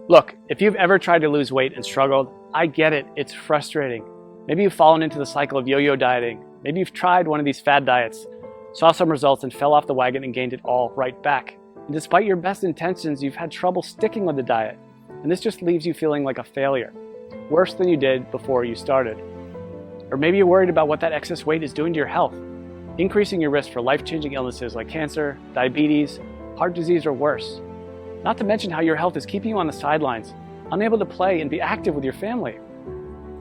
Look, if you've ever tried to lose weight and struggled, I get it, it's frustrating. Maybe you've fallen into the cycle of yo-yo dieting. Maybe you've tried one of these fad diets, saw some results and fell off the wagon and gained it all right back. And despite your best intentions, you've had trouble sticking with the diet. And this just leaves you feeling like a failure, worse than you did before you started. Or maybe you're worried about what that excess weight is doing to your health, increasing your risk for life-changing illnesses like cancer, diabetes, heart disease, or worse. Not to mention how your health is keeping you on the sidelines, unable to play and be active with your family.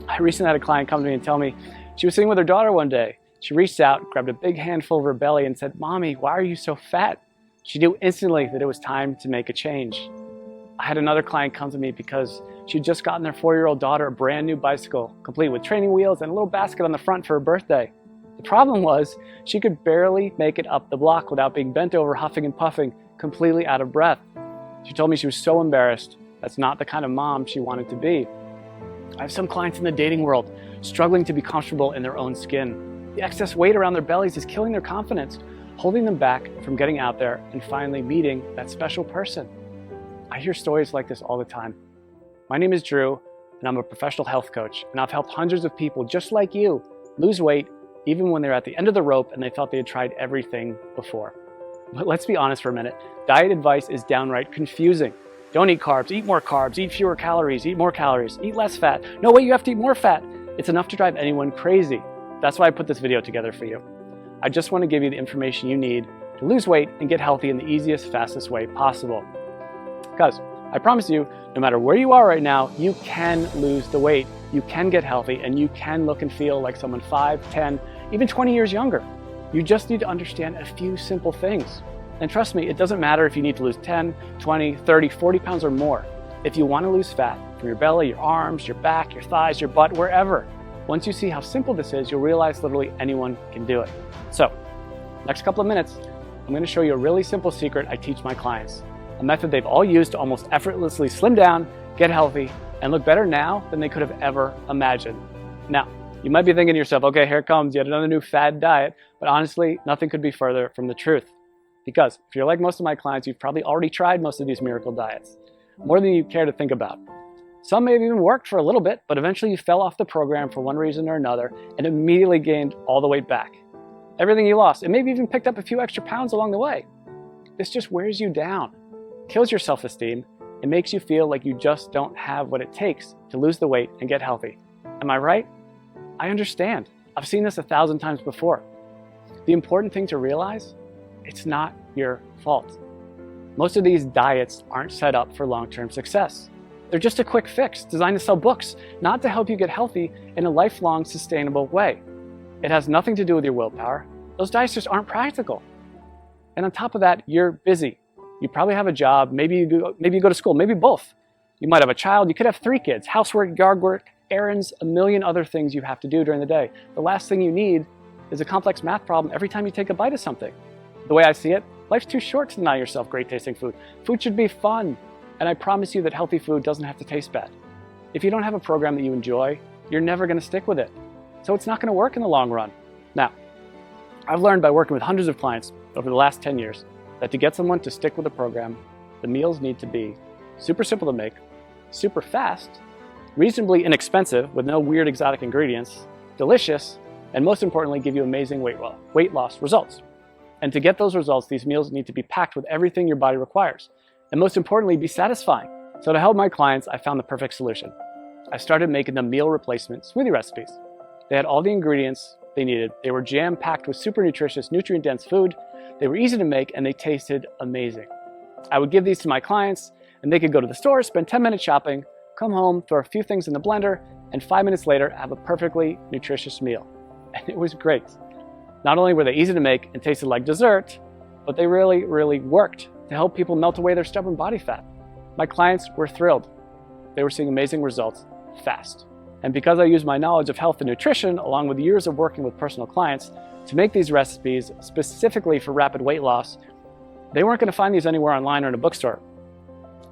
I recently had a client come to me and tell me she was sitting with her daughter one day. She reached out, grabbed a big handful of her belly and said, "Mommy, why are you so fat?" She knew instantly that it was time to make a change. I had another client come to me because she'd just gotten their 4-year-old daughter a brand new bicycle, complete with training wheels and a little basket on the front for her birthday. The problem was she could barely make it up the block without being bent over, huffing and puffing, completely out of breath. She told me she was so embarrassed. That's not the kind of mom she wanted to be. I have some clients in the dating world struggling to be comfortable in their own skin. The excess weight around their bellies is killing their confidence, holding them back from getting out there and finally meeting that special person. I hear stories like this all the time. My name is Drew, and I'm a professional health coach, and I've helped hundreds of people just like you lose weight even when they're at the end of the rope and they thought they had tried everything before. But let's be honest for a minute. Diet advice is downright confusing. Don't eat carbs, eat more carbs, eat fewer calories, eat more calories, eat less fat. No way, you have to eat more fat. It's enough to drive anyone crazy. That's why I put this video together for you. I just want to give you the information you need to lose weight and get healthy in the easiest, fastest way possible. Because I promise you, no matter where you are right now, you can lose the weight, you can get healthy, and you can look and feel like someone 5, 10, even 20 years younger. You just need to understand a few simple things. And trust me, it doesn't matter if you need to lose 10, 20, 30, 40 pounds or more. If you want to lose fat from your belly, your arms, your back, your thighs, your butt, wherever, once you see how simple this is, you'll realize literally anyone can do it. So, next couple of minutes, I'm going to show you a really simple secret I teach my clients. A method they've all used to almost effortlessly slim down, get healthy, and look better now than they could have ever imagined. Now, you might be thinking to yourself, okay, here comes yet another new fad diet, but honestly, nothing could be further from the truth. Because if you're like most of my clients, you've probably already tried most of these miracle diets, more than you care to think about. Some may have even worked for a little bit, but eventually you fell off the program for one reason or another and immediately gained all the weight back. Everything you lost, and maybe even picked up a few extra pounds along the way. This just wears you down, kills your self-esteem, and makes you feel like you just don't have what it takes to lose the weight and get healthy. Am I right? I understand. I've seen this 1,000 times before. The important thing to realize, it's not your fault. Most of these diets aren't set up for long-term success. They're just a quick fix designed to sell books, not to help you get healthy in a lifelong, sustainable way. It has nothing to do with your willpower. Those diets just aren't practical. And on top of that, you're busy. You probably have a job, maybe you go to school, maybe both. You might have a child, you could have 3 kids, housework, yard work, errands, a million other things you have to do during the day. The last thing you need is a complex math problem every time you take a bite of something. The way I see it, life's too short to deny yourself great tasting food. Food should be fun, and I promise you that healthy food doesn't have to taste bad. If you don't have a program that you enjoy, you're never going to stick with it. So it's not going to work in the long run. Now, I've learned by working with hundreds of clients over the last 10 years that to get someone to stick with a program, the meals need to be super simple to make, super fast, reasonably inexpensive with no weird exotic ingredients, delicious, and most importantly, give you amazing weight loss results. And to get those results, these meals need to be packed with everything your body requires. And most importantly, be satisfying. So to help my clients, I found the perfect solution. I started making them meal replacement smoothie recipes. They had all the ingredients they needed. They were jam-packed with super nutritious, nutrient-dense food. They were easy to make, and they tasted amazing. I would give these to my clients, and they could go to the store, spend 10 minutes shopping, come home, throw a few things in the blender, and 5 minutes later, have a perfectly nutritious meal. And it was great. Not only were they easy to make and tasted like dessert, but they really, really worked to help people melt away their stubborn body fat. My clients were thrilled. They were seeing amazing results fast. And because I used my knowledge of health and nutrition, along with years of working with personal clients, to make these recipes specifically for rapid weight loss, they weren't going to find these anywhere online or in a bookstore.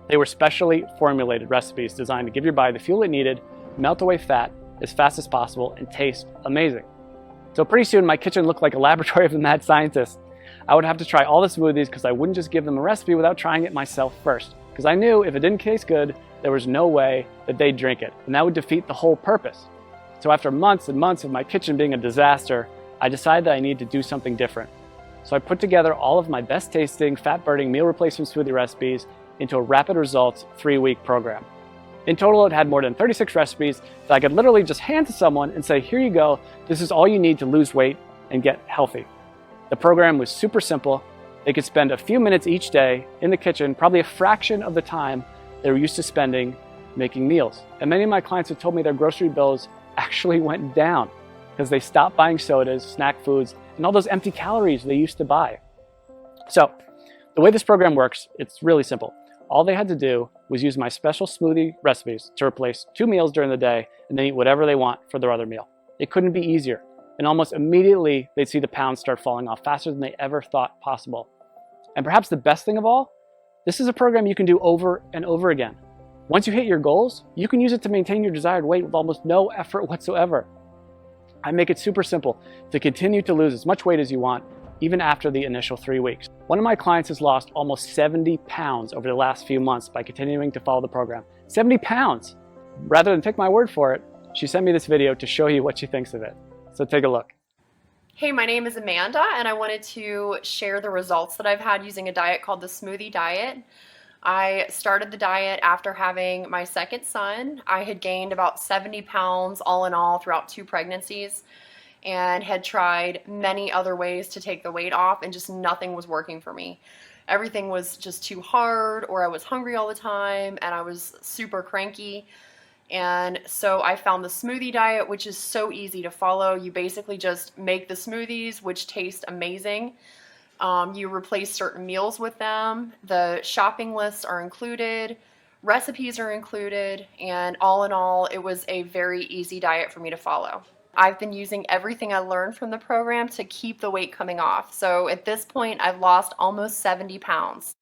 They were specially formulated recipes designed to give your body the fuel it needed, melt away fat as fast as possible, and taste amazing. So pretty soon my kitchen looked like a laboratory of the mad scientist. I would have to try all the smoothies because I wouldn't just give them a recipe without trying it myself first. because I knew if it didn't taste good, there was no way that they'd drink it, and that would defeat the whole purpose. So after months and months of my kitchen being a disaster, I decided that I needed to do something different. So I put together all of my best tasting, fat-burning meal replacement smoothie recipes into a rapid results 3-week program. In total, it had more than 36 recipes that I could literally just hand to someone and say, here you go, this is all you need to lose weight and get healthy. The program was super simple. They could spend a few minutes each day in the kitchen, probably a fraction of the time they were used to spending making meals. And many of my clients have told me their grocery bills actually went down because they stopped buying sodas, snack foods, and all those empty calories they used to buy. So the way this program works, it's really simple. All they had to do was use my special smoothie recipes to replace 2 meals during the day and then eat whatever they want for their other meal. It couldn't be easier. And almost immediately, they'd see the pounds start falling off faster than they ever thought possible. And perhaps the best thing of all, this is a program you can do over and over again. Once you hit your goals, you can use it to maintain your desired weight with almost no effort whatsoever. I make it super simple to continue to lose as much weight as you want, even after the initial 3 weeks. One of my clients has lost almost 70 pounds over the last few months by continuing to follow the program. 70 pounds! Rather than take my word for it, she sent me this video to show you what she thinks of it. So take a look. Hey, my name is Amanda, and I wanted to share the results that I've had using a diet called the Smoothie Diet. I started the diet after having my second son. I had gained about 70 pounds all in all throughout 2 pregnancies and had tried many other ways to take the weight off, and just nothing was working for me. Everything was just too hard, or I was hungry all the time, and I was super cranky. And so I found the smoothie diet, which is so easy to follow. You basically just make the smoothies, which taste amazing. You replace certain meals with them. The shopping lists are included, recipes are included, and all in all, it was a very easy diet for me to follow. I've been using everything I learned from the program to keep the weight coming off. So at this point, I've lost almost 70 pounds.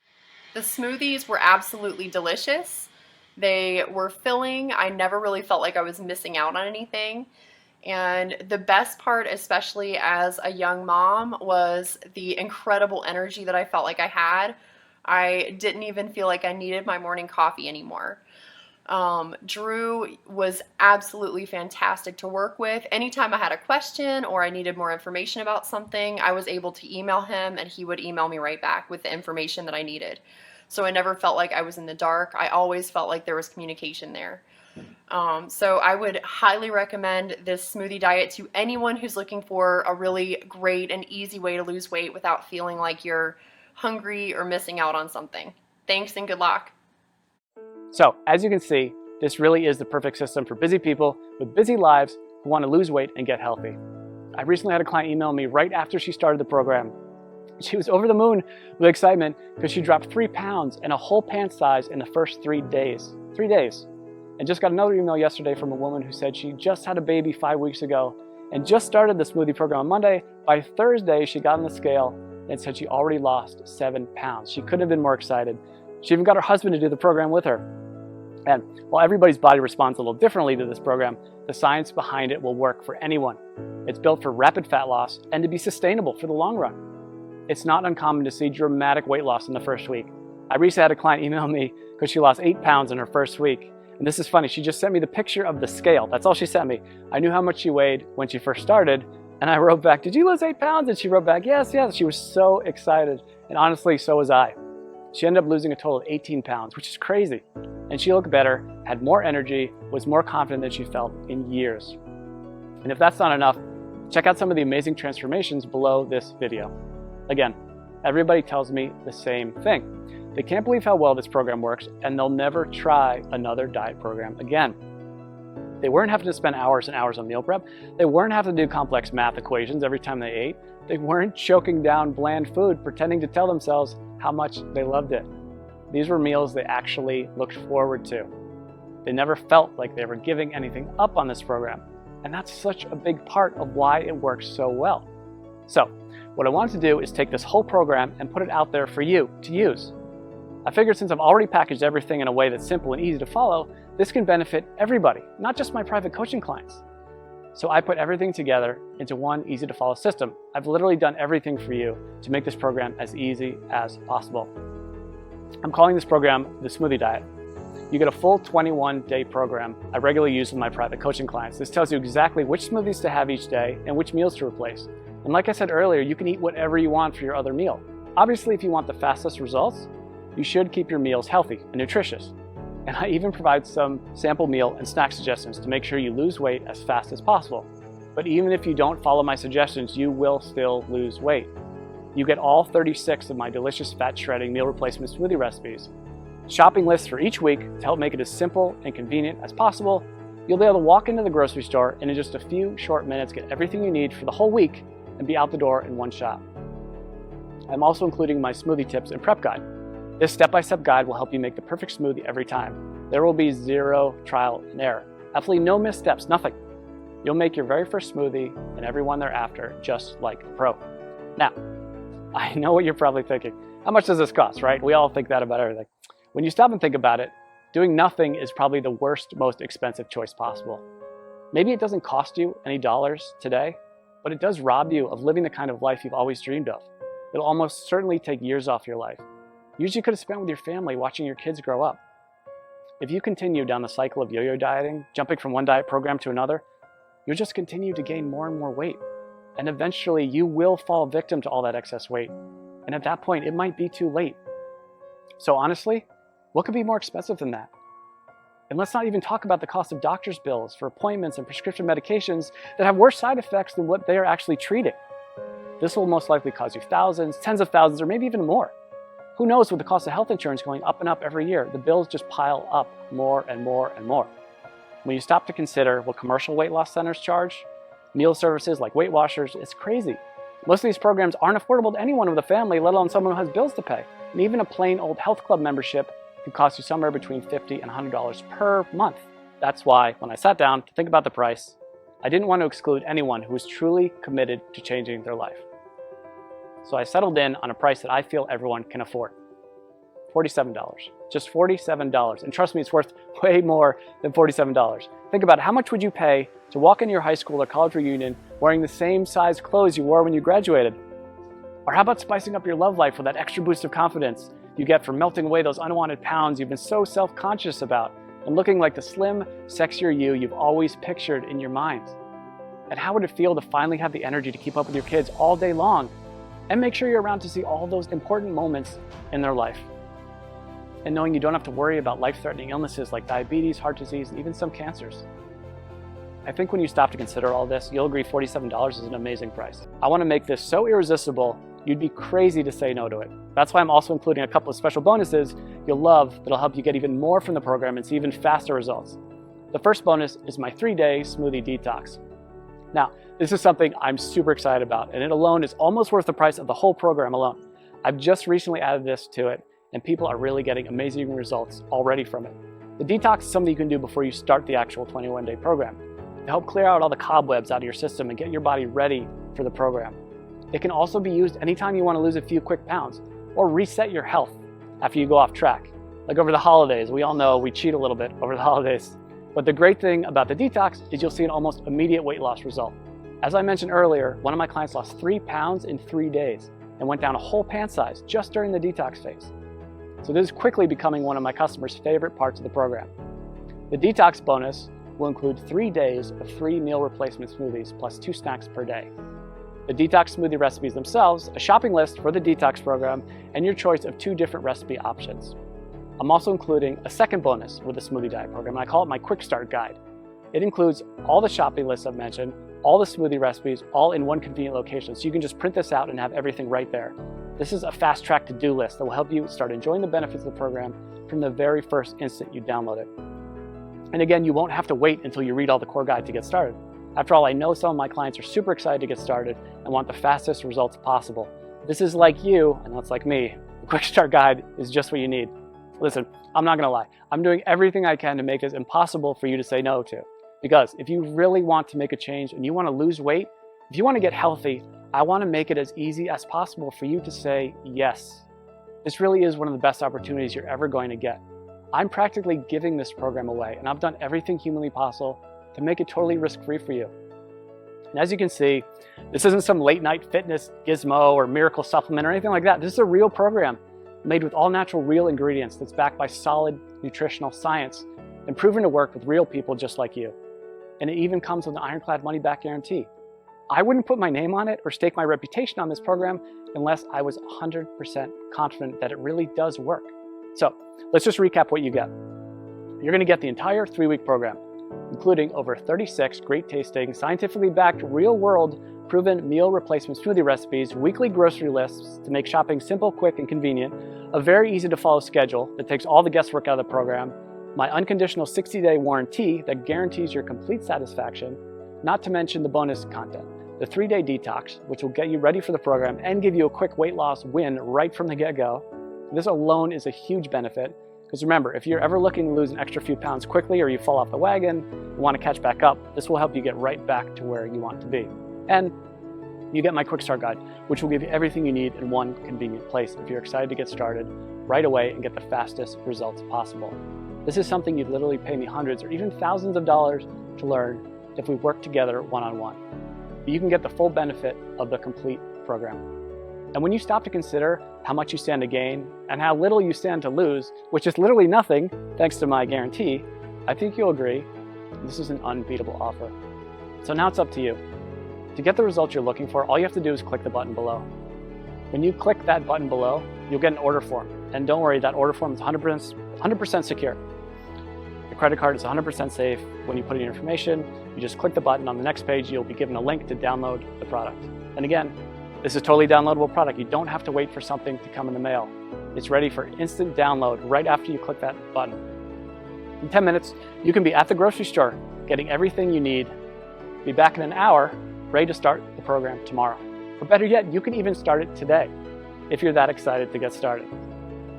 The smoothies were absolutely delicious. They were filling. I never really felt like I was missing out on anything. And the best part, especially as a young mom, was the incredible energy that I felt like I had. I didn't even feel like I needed my morning coffee anymore. Drew was absolutely fantastic to work with. Anytime I had a question or I needed more information about something, I was able to email him and he would email me right back with the information that I needed. So I never felt like I was in the dark. I always felt like there was communication there. So I would highly recommend this smoothie diet to anyone who's looking for a really great and easy way to lose weight without feeling like you're hungry or missing out on something. Thanks and good luck. So as you can see, this really is the perfect system for busy people with busy lives who want to lose weight and get healthy. I recently had a client email me right after she started the program. She was over the moon with excitement because she dropped 3 pounds and a whole pant size in the first 3 days. 3 days. And just got another email yesterday from a woman who said she just had a baby 5 weeks ago and just started the smoothie program on Monday. By Thursday, she got on the scale and said she already lost 7 pounds. She couldn't have been more excited. She even got her husband to do the program with her. And while everybody's body responds a little differently to this program, the science behind it will work for anyone. It's built for rapid fat loss and to be sustainable for the long run. It's not uncommon to see dramatic weight loss in the first week. I recently had a client email me because she lost 8 pounds in her first week. And this is funny, she just sent me the picture of the scale. That's all she sent me. I knew how much she weighed when she first started, and I wrote back, "Did you lose 8 pounds?" And she wrote back, "Yes, yes." She was so excited, and honestly, so was I. She ended up losing a total of 18 pounds, which is crazy. And she looked better, had more energy, was more confident than she felt in years. And if that's not enough, check out some of the amazing transformations below this video. Again, everybody tells me the same thing. They can't believe how well this program works, and they'll never try another diet program again. They weren't having to spend hours and hours on meal prep. They weren't having to do complex math equations every time they ate. They weren't choking down bland food, pretending to tell themselves how much they loved it. These were meals they actually looked forward to. They never felt like they were giving anything up on this program. And that's such a big part of why it works so well. So, what I wanted to do is take this whole program and put it out there for you to use. I figured since I've already packaged everything in a way that's simple and easy to follow, this can benefit everybody, not just my private coaching clients. So I put everything together into one easy to follow system. I've literally done everything for you to make this program as easy as possible. I'm calling this program the Smoothie Diet. You get a full 21-day program I regularly use with my private coaching clients. This tells you exactly which smoothies to have each day and which meals to replace. And like I said earlier, you can eat whatever you want for your other meal. Obviously, if you want the fastest results, you should keep your meals healthy and nutritious. And I even provide some sample meal and snack suggestions to make sure you lose weight as fast as possible. But even if you don't follow my suggestions, you will still lose weight. You get all 36 of my delicious fat shredding meal replacement smoothie recipes, shopping lists for each week to help make it as simple and convenient as possible. You'll be able to walk into the grocery store and in just a few short minutes get everything you need for the whole week and be out the door in one shot. I'm also including my smoothie tips and prep guide. This step-by-step guide will help you make the perfect smoothie every time. There will be zero trial and error. Absolutely no missteps, nothing. You'll make your very first smoothie and every one thereafter just like a pro. Now, I know what you're probably thinking. How much does this cost, right? We all think that about everything. When you stop and think about it, doing nothing is probably the worst, most expensive choice possible. Maybe it doesn't cost you any dollars today, but it does rob you of living the kind of life you've always dreamed of. It'll almost certainly take years off your life. Years you could have spent with your family watching your kids grow up. If you continue down the cycle of yo-yo dieting, jumping from one diet program to another, you'll just continue to gain more and more weight. And eventually you will fall victim to all that excess weight. And at that point, it might be too late. So honestly, what could be more expensive than that? And let's not even talk about the cost of doctor's bills for appointments and prescription medications that have worse side effects than what they are actually treating. This will most likely cost you thousands, tens of thousands, or maybe even more. Who knows, with the cost of health insurance going up and up every year, the bills just pile up more and more and more. When you stop to consider what commercial weight loss centers charge, meal services like Weight Watchers, it's crazy. Most of these programs aren't affordable to anyone with a family, let alone someone who has bills to pay. And even a plain old health club membership could cost you somewhere between $50 and $100 per month. That's why, when I sat down to think about the price, I didn't want to exclude anyone who was truly committed to changing their life. So I settled in on a price that I feel everyone can afford. $47. Just $47. And trust me, it's worth way more than $47. Think about it. How much would you pay to walk into your high school or college reunion wearing the same size clothes you wore when you graduated? Or how about spicing up your love life with that extra boost of confidence you get from melting away those unwanted pounds you've been so self-conscious about and looking like the slim, sexier you you've always pictured in your mind? And how would it feel to finally have the energy to keep up with your kids all day long and make sure you're around to see all those important moments in their life? And knowing you don't have to worry about life-threatening illnesses like diabetes, heart disease, and even some cancers. I think when you stop to consider all this, you'll agree $47 is an amazing price. I want to make this so irresistible, you'd be crazy to say no to it. That's why I'm also including a couple of special bonuses you'll love that'll help you get even more from the program and see even faster results. The first bonus is my 3-day smoothie detox. Now, this is something I'm super excited about, and it alone is almost worth the price of the whole program alone. I've just recently added this to it, and people are really getting amazing results already from it. The detox is something you can do before you start the actual 21-day program to help clear out all the cobwebs out of your system and get your body ready for the program. It can also be used anytime you want to lose a few quick pounds or reset your health after you go off track. Like over the holidays, we all know we cheat a little bit over the holidays. But the great thing about the detox is you'll see an almost immediate weight loss result. As I mentioned earlier, one of my clients lost 3 pounds in 3 days and went down a whole pant size just during the detox phase. So this is quickly becoming one of my customers' favorite parts of the program. The detox bonus will include 3 days of free meal replacement smoothies plus 2 snacks per day. The detox smoothie recipes themselves, a shopping list for the detox program, and your choice of 2 different recipe options. I'm also including a second bonus with the smoothie diet program, and I call it my quick start guide. It includes all the shopping lists I've mentioned, all the smoothie recipes, all in one convenient location, so you can just print this out and have everything right there. This is a fast-track to-do list that will help you start enjoying the benefits of the program from the very first instant you download it. And again, you won't have to wait until you read all the core guide to get started. After all, I know some of my clients are super excited to get started and want the fastest results possible. If this is like you, and that's like me, the quick start guide is just what you need. Listen, I'm not gonna lie. I'm doing everything I can to make this impossible for you to say no to. Because if you really want to make a change and you want to lose weight, if you want to get healthy, I want to make it as easy as possible for you to say yes. This really is one of the best opportunities you're ever going to get. I'm practically giving this program away, and I've done everything humanly possible to make it totally risk-free for you. And as you can see, this isn't some late-night fitness gizmo or miracle supplement or anything like that. This is a real program made with all natural real ingredients that's backed by solid nutritional science and proven to work with real people just like you. And it even comes with an ironclad money-back guarantee. I wouldn't put my name on it or stake my reputation on this program unless I was 100% confident that it really does work. So let's just recap what you get. You're going to get the entire 3-week program, including over 36 great tasting, scientifically backed, real-world proven meal replacement smoothie recipes, weekly grocery lists to make shopping simple, quick, and convenient, a very easy to follow schedule that takes all the guesswork out of the program, my unconditional 60-day warranty that guarantees your complete satisfaction, not to mention the bonus content, the 3-day detox, which will get you ready for the program and give you a quick weight loss win right from the get-go. This alone is a huge benefit, because remember, if you're ever looking to lose an extra few pounds quickly or you fall off the wagon and want to catch back up, this will help you get right back to where you want to be. And you get my quick start guide, which will give you everything you need in one convenient place if you're excited to get started right away and get the fastest results possible. This is something you'd literally pay me hundreds or even thousands of dollars to learn if we work together one-on-one. But you can get the full benefit of the complete program. And when you stop to consider how much you stand to gain and how little you stand to lose, which is literally nothing thanks to my guarantee, I think you'll agree this is an unbeatable offer. So now it's up to you. To get the results you're looking for, all you have to do is click the button below. When you click that button below, you'll get an order form. And don't worry, that order form is 100% secure. Your credit card is 100% safe. When you put in your information, you just click the button. On the next page, you'll be given a link to download the product. And again, this is a totally downloadable product. You don't have to wait for something to come in the mail. It's ready for instant download right after you click that button. In 10 minutes, you can be at the grocery store, getting everything you need. Be back in an hour, ready to start the program tomorrow. Or better yet, you can even start it today if you're that excited to get started.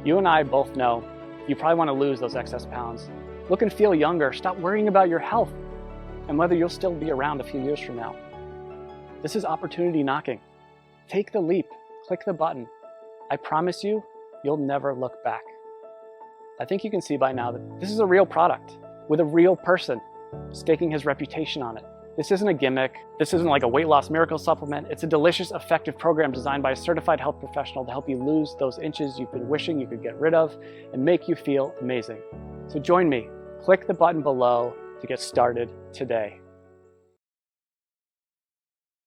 You and I both know you probably want to lose those excess pounds. Look and feel younger. Stop worrying about your health and whether you'll still be around a few years from now. This is opportunity knocking. Take the leap. Click the button. I promise you, you'll never look back. I think you can see by now that this is a real product with a real person staking his reputation on it. This isn't a gimmick. This isn't like a weight loss miracle supplement. It's a delicious, effective program designed by a certified health professional to help you lose those inches you've been wishing you could get rid of and make you feel amazing. So join me. Click the button below to get started today.